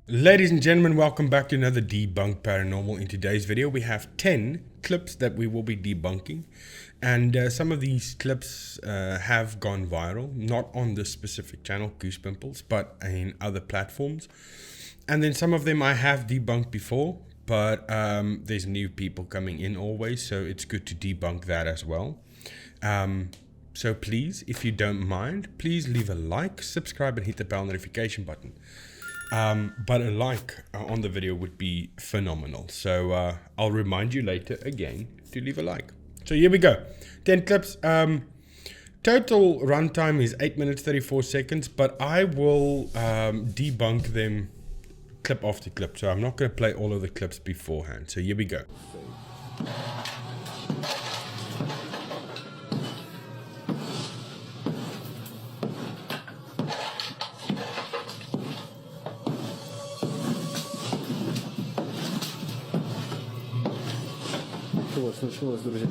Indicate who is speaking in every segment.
Speaker 1: Ladies and gentlemen, welcome back to another Debunked Paranormal. In today's video, we have 10 clips that we will be debunking. And some of these clips have gone viral, not on this specific channel, Goose Pimples, but in other platforms. And then some of them I have debunked before, but there's new people coming in always, so it's good to debunk that as well. So please, if you don't mind, please leave a like, subscribe, and hit the bell notification button. But a like on the video would be phenomenal. So I'll remind you later again to leave a like. So here we go. 10 clips. Total runtime is 8 minutes 34 seconds, but I will debunk them clip after clip. So I'm not going to play all of the clips beforehand. So here we go.
Speaker 2: Что случилось, друзья?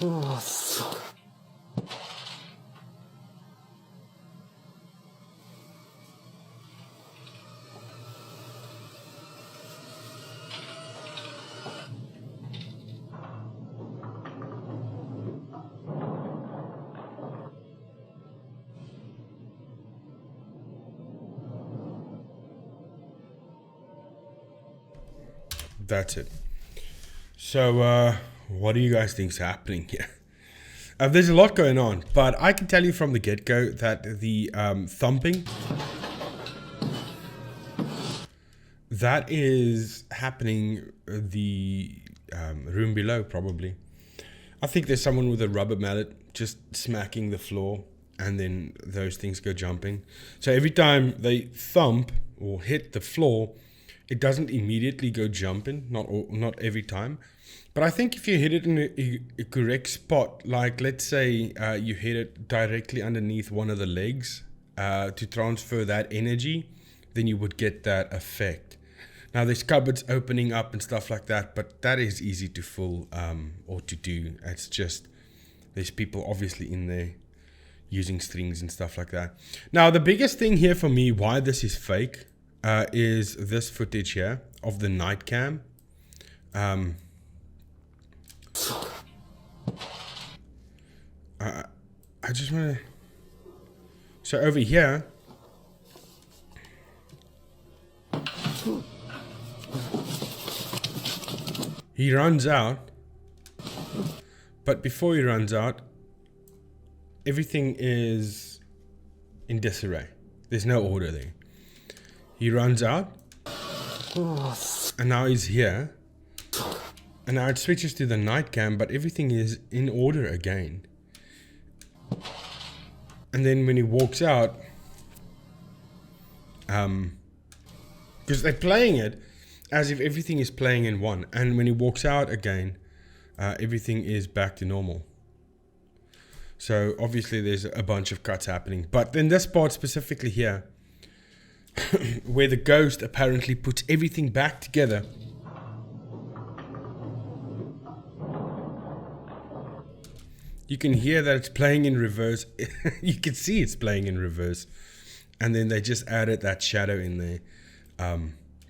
Speaker 2: О, сука.
Speaker 1: That's it. So what do you guys think is happening here? There's a lot going on, but I can tell you from the get-go that the thumping, that is happening the room below probably. I think there's someone with a rubber mallet just smacking the floor, and then those things go jumping. So every time they thump or hit the floor, it doesn't immediately go jumping, not every time. But I think if you hit it in a correct spot, like let's say you hit it directly underneath one of the legs to transfer that energy, then you would get that effect. Now there's cupboards opening up and stuff like that, but that is easy to fool or to do. It's just, there's people obviously in there using strings and stuff like that. Now the biggest thing here for me, why this is fake, is this footage here of the night cam. I just want to... So over here, he runs out, but before he runs out, everything is in disarray. There's no order there. He runs out, and now he's here, and now it switches to the night cam, but everything is in order again. And then when he walks out, because they're playing it as if everything is playing in one, and when he walks out again, everything is back to normal. So obviously there's a bunch of cuts happening, but in this part specifically here, where the ghost apparently puts everything back together, you can hear that it's playing in reverse. You can see it's playing in reverse. And then they just added that shadow in there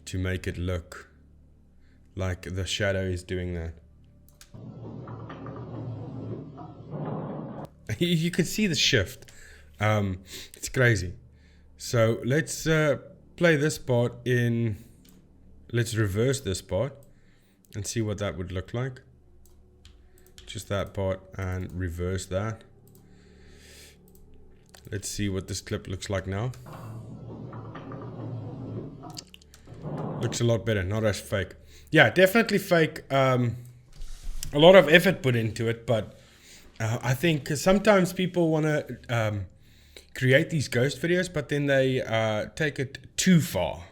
Speaker 1: to make it look like the shadow is doing that. You can see the shift. It's crazy. So let's play this part in... Let's reverse this part and see what that would look like. just that part, and reverse that. Let's see what this clip looks like now. Looks a lot better, not as fake. Yeah, definitely fake. A lot of effort put into it, but I think sometimes people want to create these ghost videos, but then they take it too far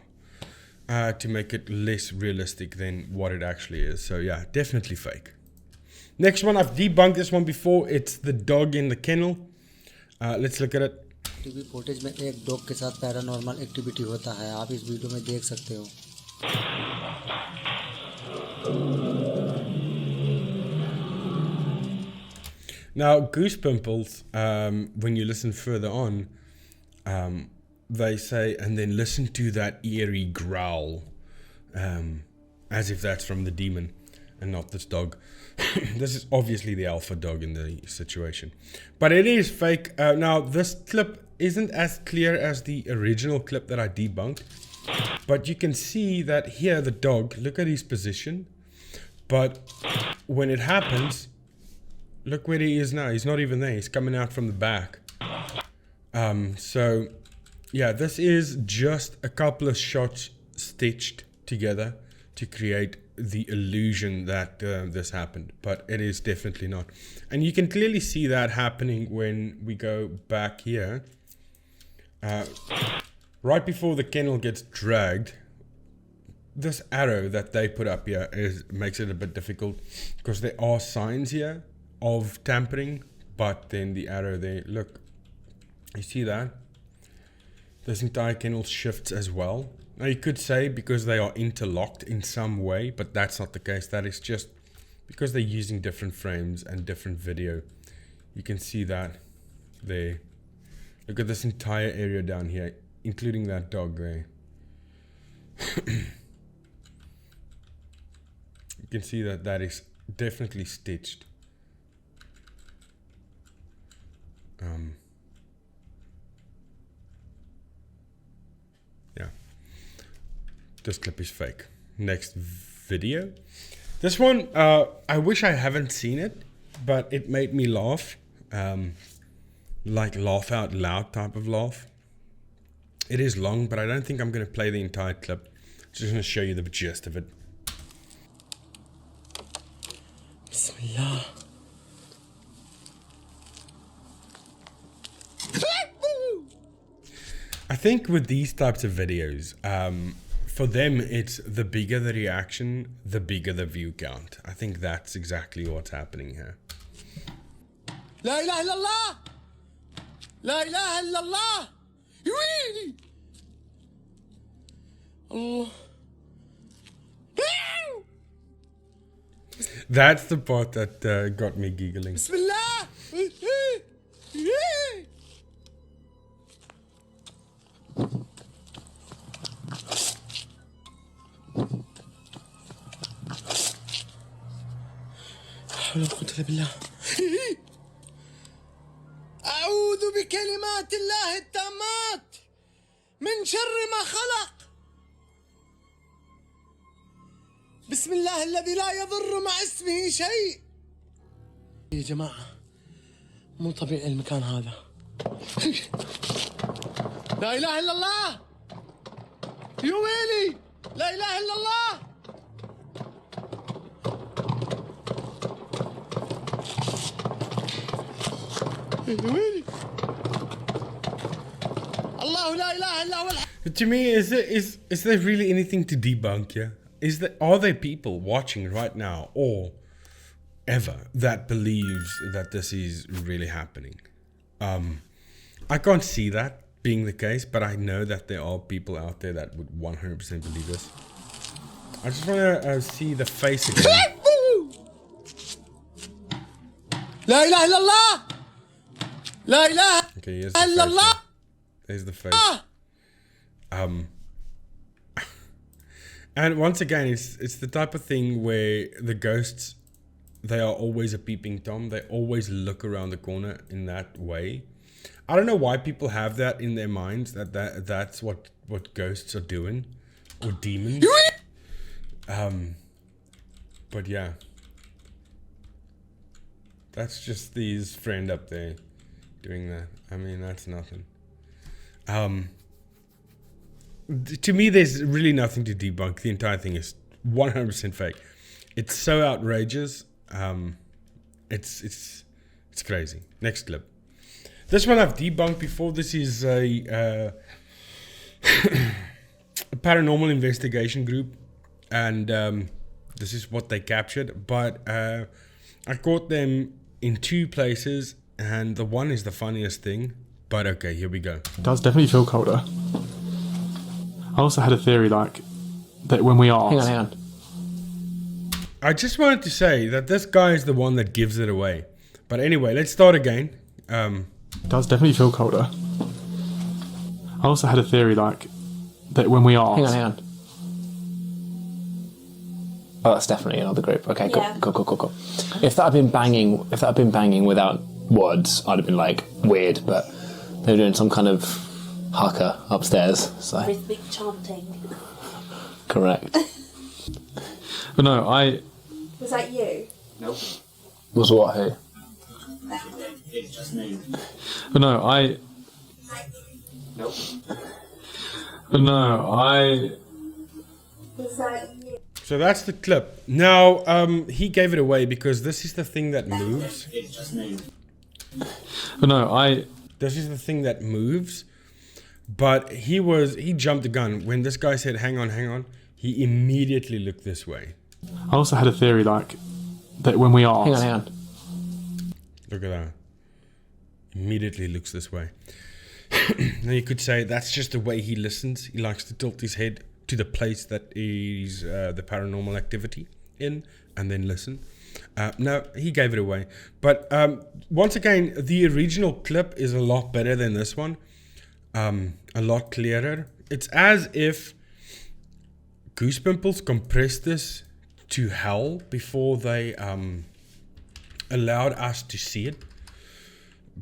Speaker 1: to make it less realistic than what it actually is. So yeah, definitely fake. Next one, I've debunked this one before. It's the dog in the kennel. Let's look at it.
Speaker 3: TV footage में एक dog के साथ paranormal activity होता है, आप इस video में देख सकते हो।
Speaker 1: Now, goose pimples, when you listen further on, they say, and then listen to that eerie growl, as if that's from the demon and not this dog. This is obviously the alpha dog in the situation, but it is fake. Now, this clip isn't as clear as the original clip that I debunked, but you can see that here the dog, look at his position, but when it happens, look where he is now. He's not even there. He's coming out from the back. So yeah, this is just a couple of shots stitched together to create the illusion that this happened, but it is definitely not. And you can clearly see that happening when we go back here. Right before the kennel gets dragged, this arrow that they put up here makes it a bit difficult, because there are signs here of tampering, but then the arrow there, look, you see that? This entire kennel shifts as well. Now you could say because they are interlocked in some way, but that's not the case. That is just because they're using different frames and different video. You can see that there. Look at this entire area down here, including that dog there. You can see that that is definitely stitched. Yeah, this clip is fake. Next video. This one, I wish I haven't seen it, but it made me laugh. Like laugh out loud type of laugh. It is long, but I don't think I'm going to play the entire clip. Just going to show you the gist of it.
Speaker 3: Bismillah.
Speaker 1: I think with these types of videos, for them, it's the bigger the reaction, the bigger the view count. I think that's exactly what's happening here.
Speaker 3: La ilaha illallah! La ilaha illallah! Allah.
Speaker 1: That's the part that got me giggling.
Speaker 3: Bismillah! حول ولا قوة إلا بالله. أعوذ بكلمات الله التامات من شر ما خلق. بسم الله الذي لا يضر مع اسمه شيء. يا جماعة مو طبيعي المكان هذا. لا إله إلا الله. يا ويلي لا إله إلا الله. الله لا إله إلا هو.
Speaker 1: To me, is there really anything to debunk here? Are there people watching right now or ever that believes that this is really happening? I can't see that being the case, but I know that there are people out there that would 100% believe this. I just want to see the face again.
Speaker 3: لا إله إلا الله. لا إله
Speaker 1: Okay, here's the
Speaker 3: إلا
Speaker 1: face.
Speaker 3: الله.
Speaker 1: There's the face. And once again, it's the type of thing where the ghosts, they are always a peeping Tom. They always look around the corner in that way. I don't know why people have that in their minds, that's what ghosts are doing, or demons. But yeah. That's just his friend up there doing that. I mean, that's nothing. To me, there's really nothing to debunk. The entire thing is 100% fake. It's so outrageous. It's crazy. Next clip. This one I've debunked before. This is a paranormal investigation group, and this is what they captured. But I caught them in two places, and the one is the funniest thing. But okay, here we go.
Speaker 4: It does definitely feel colder. I also had a theory, like, that when we asked...
Speaker 2: Hang on.
Speaker 1: I just wanted to say that this guy is the one that gives it away. But anyway, let's start again.
Speaker 4: It does definitely feel colder. I also had a theory, like, that when we asked...
Speaker 2: Hang on. Oh, that's definitely another group. Okay, cool. If that had been banging without words, I'd have been like, weird, but they were doing some kind of haka upstairs, so...
Speaker 5: Rhythmic chanting.
Speaker 2: Correct.
Speaker 4: But no,
Speaker 5: Was that you?
Speaker 6: Nope.
Speaker 2: Was what, who?
Speaker 6: It's just me.
Speaker 4: But no,
Speaker 6: Nope.
Speaker 4: But no,
Speaker 5: Was that you?
Speaker 1: So that's the clip. Now, he gave it away because this is the thing that moves.
Speaker 6: It's just me.
Speaker 4: But no,
Speaker 1: This is the thing that moves. But he jumped the gun. When this guy said, hang on, he immediately looked this way.
Speaker 4: I also had a theory, like, that when we asked...
Speaker 2: Hang on.
Speaker 1: Look at that. Immediately looks this way. Now you could say that's just the way he listens. He likes to tilt his head to the place that is the paranormal activity in, and then listen. No, he gave it away. But once again, the original clip is a lot better than this one. A lot clearer. It's as if Goosepimples compressed this to hell before they allowed us to see it.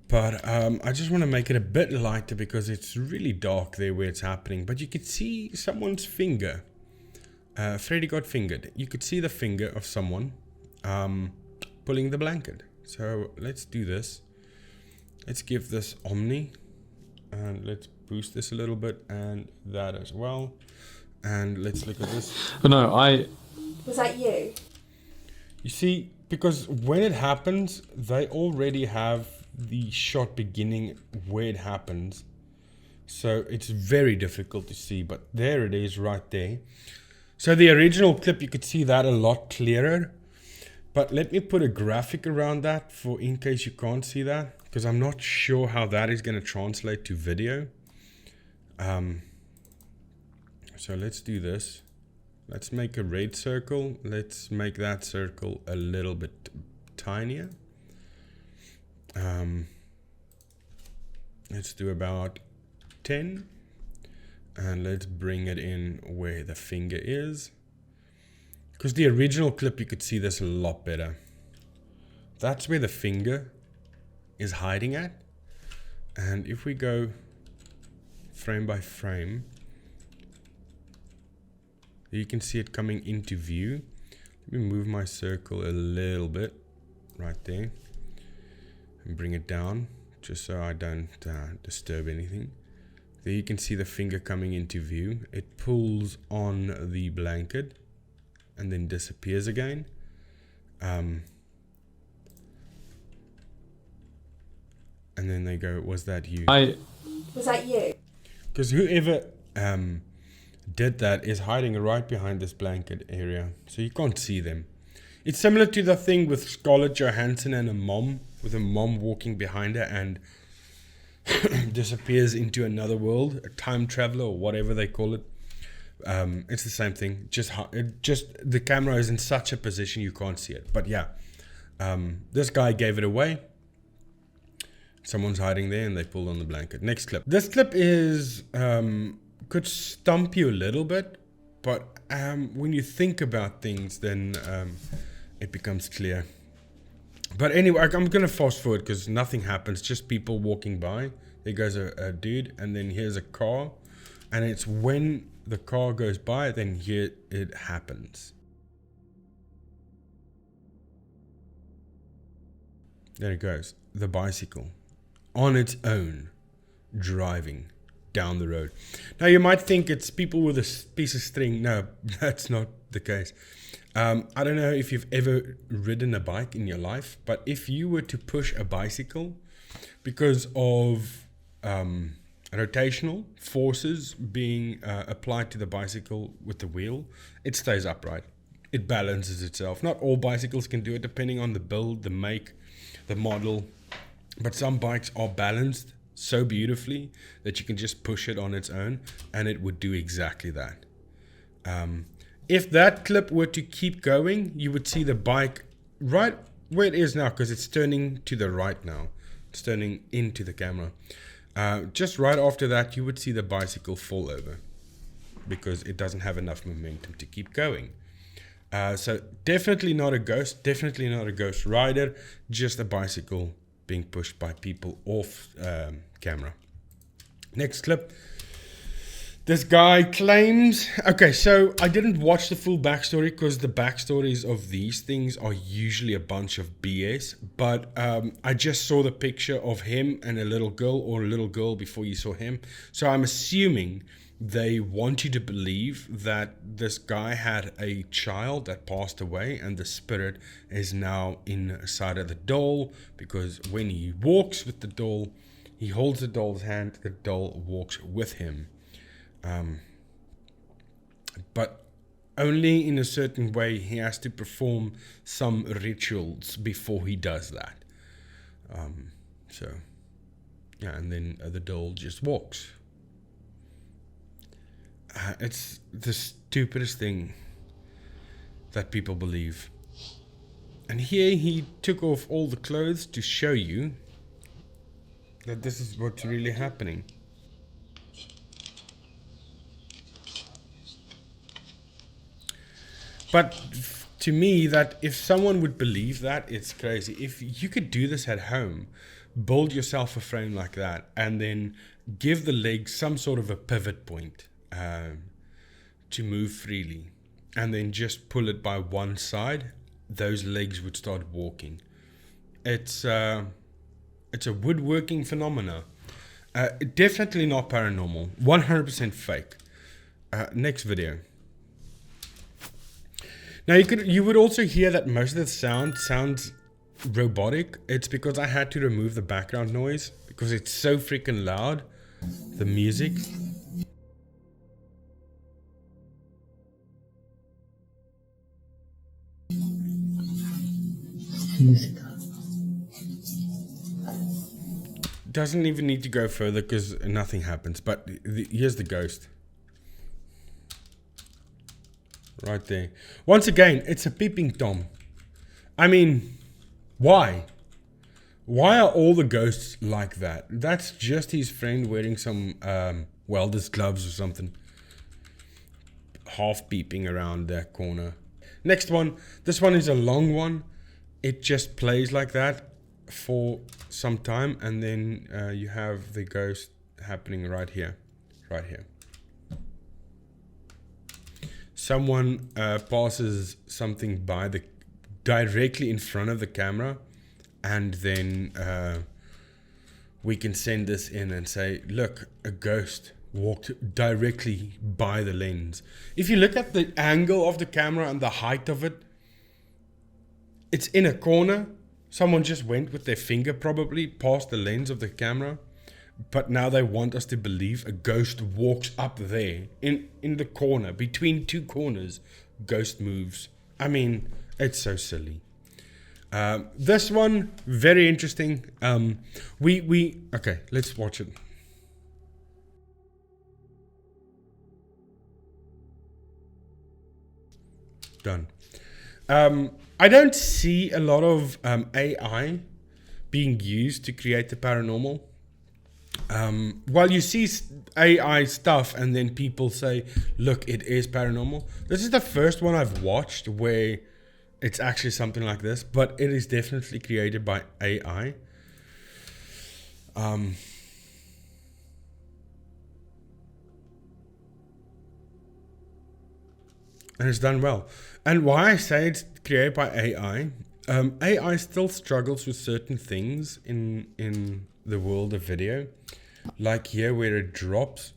Speaker 1: But I just want to make it a bit lighter because it's really dark there where it's happening. But you could see someone's finger. Freddy got fingered. You could see the finger of someone pulling the blanket. So let's do this. Let's give this Omni. And let's boost this a little bit. And that as well. And let's look at this.
Speaker 4: But no,
Speaker 5: Was that you?
Speaker 1: You see, because when it happens, they already have the shot beginning where it happens. So it's very difficult to see, but there it is right there. So the original clip, you could see that a lot clearer. But let me put a graphic around that for in case you can't see that, because I'm not sure how that is going to translate to video. So let's do this. Let's make a red circle. Let's make that circle a little bit tinier. Let's do about 10. And let's bring it in where the finger is. Because the original clip, you could see this a lot better. That's where the finger is hiding at. And if we go frame by frame, you can see it coming into view. Let me move my circle a little bit right there and bring it down just so I don't disturb anything. There you can see the finger coming into view. It pulls on the blanket and then disappears again. And then they go, was that you?
Speaker 5: Was that you?
Speaker 1: Because whoever did that is hiding right behind this blanket area, so you can't see them. It's similar to the thing with Scarlett Johansson and a mom, with a mom walking behind her and disappears into another world, a time traveler or whatever they call it. It's the same thing. Just the camera is in such a position you can't see it. But yeah, this guy gave it away. Someone's hiding there and they pulled on the blanket. Next clip. This clip is could stump you a little bit, but when you think about things, then it becomes clear. But anyway, I'm gonna fast forward because nothing happens, just people walking by. There goes a dude, and then here's a car, and it's when the car goes by, then here it happens. There it goes. The bicycle on its own driving down the road. Now you might think it's people with a piece of string. No, that's not the case. I don't know if you've ever ridden a bike in your life, but if you were to push a bicycle because of rotational forces being applied to the bicycle with the wheel, it stays upright. It balances itself. Not all bicycles can do it, depending on the build, the make, the model, but some bikes are balanced so beautifully that you can just push it on its own and it would do exactly that. If that clip were to keep going, you would see the bike right where it is now, because it's turning to the right now. It's turning into the camera. Just right after that, you would see the bicycle fall over because it doesn't have enough momentum to keep going. So definitely not a ghost, definitely not a ghost rider, just a bicycle being pushed by people off camera. Next clip. This guy claims... Okay, so I didn't watch the full backstory because the backstories of these things are usually a bunch of BS. But I just saw the picture of him and a little girl, or a little girl before you saw him. So I'm assuming they want you to believe that this guy had a child that passed away and the spirit is now inside of the doll, because when he walks with the doll, he holds the doll's hand, the doll walks with him. But only in a certain way. He has to perform some rituals before he does that. So, yeah, and then the doll just walks. It's the stupidest thing that people believe. And here he took off all the clothes to show you that this is what's really happening. But to me, that if someone would believe that, it's crazy. If you could do this at home, build yourself a frame like that, and then give the legs some sort of a pivot point to move freely, and then just pull it by one side, those legs would start walking. It's a woodworking phenomena. Definitely not paranormal. 100% fake. Next video. Now you would also hear that most of the sound sounds robotic. It's because I had to remove the background noise because it's so freaking loud. The music. Doesn't even need to go further because nothing happens. But here's the ghost. Right there. Once again, it's a peeping Tom. I mean, why? Why are all the ghosts like that? That's just his friend wearing some welder's gloves or something. Half peeping around that corner. Next one. This one is a long one. It just plays like that for some time. And then you have the ghost happening right here. Right here. Someone passes something by directly in front of the camera, and then we can send this in and say, look, a ghost walked directly by the lens. If you look at the angle of the camera and the height of it, it's in a corner. Someone just went with their finger probably past the lens of the camera. But now they want us to believe a ghost walks up there in the corner, between two corners, ghost moves. I mean, it's so silly. This one, very interesting. Okay, let's watch it. Done. I don't see a lot of AI being used to create the paranormal. While you see AI stuff and then people say, look, it is paranormal. This is the first one I've watched where it's actually something like this, but it is definitely created by AI. And it's done well. And why I say it's created by AI, AI still struggles with certain things in the world of video. Like here where it drops.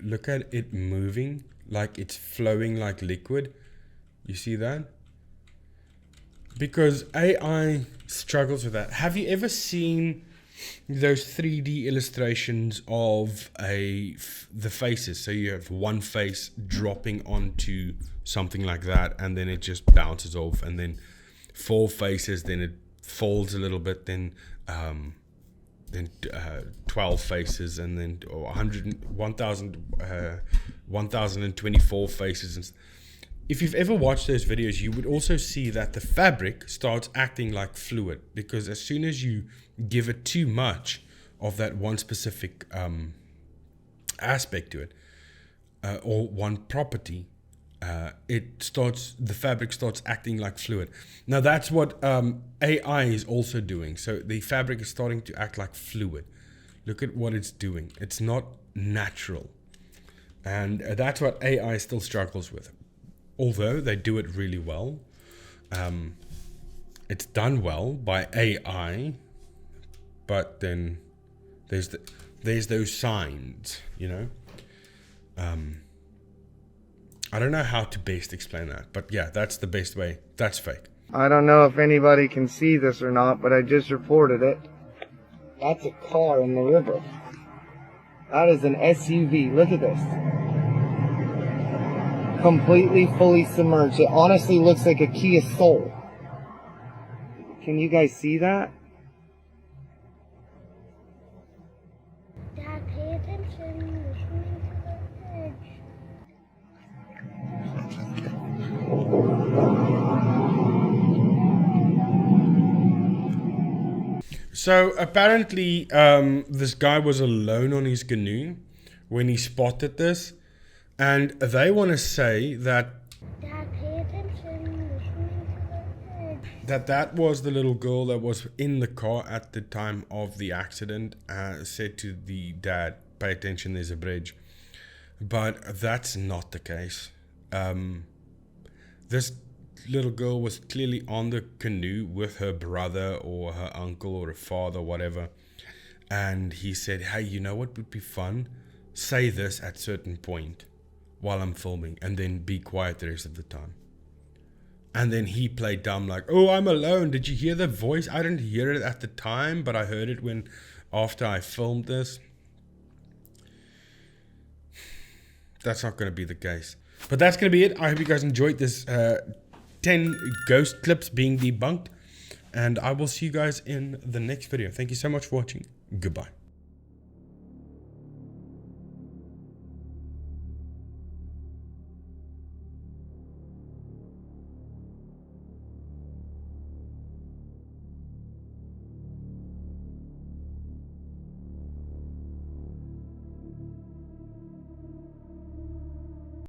Speaker 1: Look at it moving like it's flowing like liquid. You see that? Because AI struggles with that. Have you ever seen those 3D illustrations of the faces? So you have one face dropping onto something like that, and then it just bounces off, and then 4 faces, then it folds a little bit, then 12 faces, and then 1024 faces. And if you've ever watched those videos, you would also see that the fabric starts acting like fluid, because as soon as you give it too much of that one specific aspect to it, or one property, the fabric starts acting like fluid. Now that's what AI is also doing. So the fabric is starting to act like fluid. Look at what it's doing. It's not natural. And that's what AI still struggles with. Although they do it really well. It's done well by AI, but then there's those signs, you know. I don't know how to best explain that, but yeah, that's the best way. That's fake.
Speaker 7: I don't know if anybody can see this or not, but I just reported it. That's a car in the river. That is an SUV. Look at this. Completely, fully submerged. It honestly looks like a Kia Soul. Can you guys see that?
Speaker 8: Dad, pay attention. We're swimming to the edge.
Speaker 1: So apparently this guy was alone on his canoe when he spotted this, and they want to say that
Speaker 8: Dad, pay attention. We're swimming to the edge.
Speaker 1: that was the little girl that was in the car at the time of the accident, said to the dad, pay attention, there's a bridge. But that's not the case. This little girl was clearly on the canoe with her brother or her uncle or her father, whatever. And he said, hey, you know what would be fun? Say this at certain point while I'm filming, and then be quiet the rest of the time. And then he played dumb like, oh, I'm alone. Did you hear the voice? I didn't hear it at the time, but I heard it after I filmed this. That's not going to be the case. But that's going to be it. I hope you guys enjoyed this 10 ghost clips being debunked. And I will see you guys in the next video. Thank you so much for watching. Goodbye.